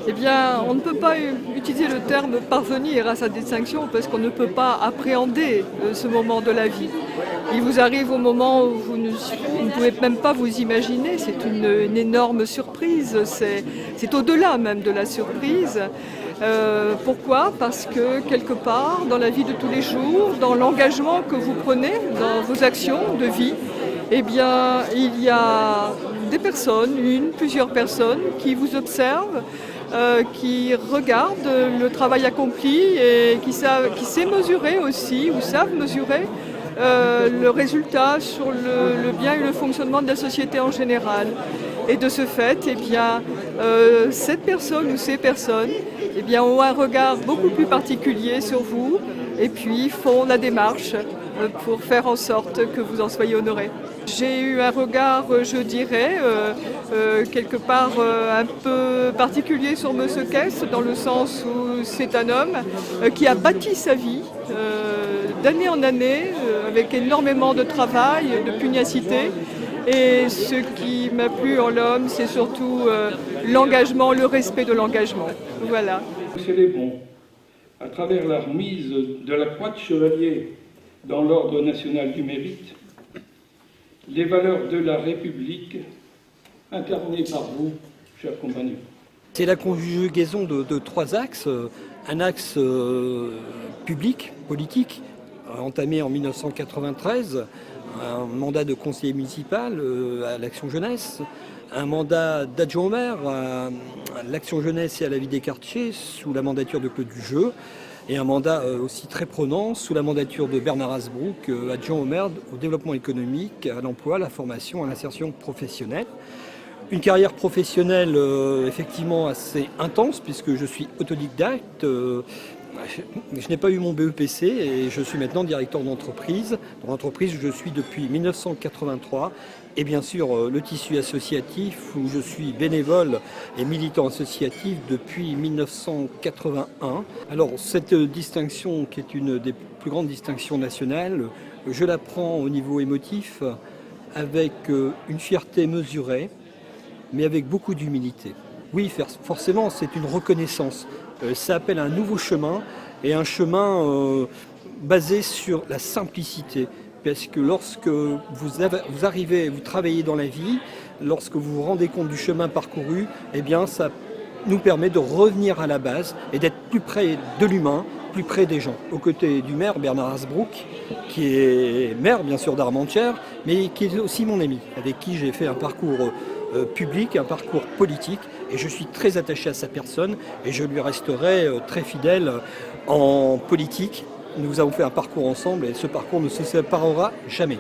Eh bien, on ne peut pas utiliser le terme parvenir à sa distinction parce qu'on ne peut pas appréhender ce moment de la vie. Il vous arrive au moment où vous ne pouvez même pas vous imaginer, c'est une énorme surprise, c'est au-delà même de la surprise. Pourquoi? Parce que quelque part, dans la vie de tous les jours, dans l'engagement que vous prenez, dans vos actions de vie, eh bien, il y a des personnes, plusieurs personnes qui vous observent, qui regardent le travail accompli et qui sait mesurer aussi ou savent mesurer le résultat sur le bien et le fonctionnement de la société en général. Et de ce fait, eh bien, cette personne ou ces personnes eh bien, ont un regard beaucoup plus particulier sur vous et puis font la démarche pour faire en sorte que vous en soyez honoré. J'ai eu un regard, je dirais, quelque part un peu particulier sur M. Kess, dans le sens où c'est un homme qui a bâti sa vie d'année en année, avec énormément de travail, de pugnacité. Et ce qui m'a plu en l'homme, c'est surtout l'engagement, le respect de l'engagement. Voilà. Célébrons, à travers la remise de la croix de chevalier dans l'Ordre national du mérite, les valeurs de la République incarnées par vous, chers compagnons. C'est la conjugaison de trois axes. Un axe public, politique, entamé en 1993, un mandat de conseiller municipal à l'Action Jeunesse, un mandat d'adjoint au maire à l'Action Jeunesse et à la vie des quartiers sous la mandature de Claude Dujeu, et un mandat aussi très prenant sous la mandature de Bernard Hasbrouck, adjoint au maire au développement économique, à l'emploi, à la formation, à l'insertion professionnelle. Une carrière professionnelle effectivement assez intense puisque je suis autodidacte. Je n'ai pas eu mon BEPC et je suis maintenant directeur d'entreprise. Dans l'entreprise où je suis depuis 1983 et bien sûr le tissu associatif où je suis bénévole et militant associatif depuis 1981. Alors cette distinction qui est une des plus grandes distinctions nationales, je la prends au niveau émotif avec une fierté mesurée mais avec beaucoup d'humilité. Oui, forcément, c'est une reconnaissance. Ça appelle un nouveau chemin, et un chemin basé sur la simplicité. Parce que lorsque vous arrivez, vous travaillez dans la vie, lorsque vous vous rendez compte du chemin parcouru, eh bien, ça nous permet de revenir à la base et d'être plus près de l'humain, plus près des gens. Aux côtés du maire Bernard Hasbrouck, qui est maire bien sûr d'Armentières, mais qui est aussi mon ami, avec qui j'ai fait un parcours public, un parcours politique, et je suis très attaché à sa personne et je lui resterai très fidèle en politique. Nous avons fait un parcours ensemble et ce parcours ne se séparera jamais.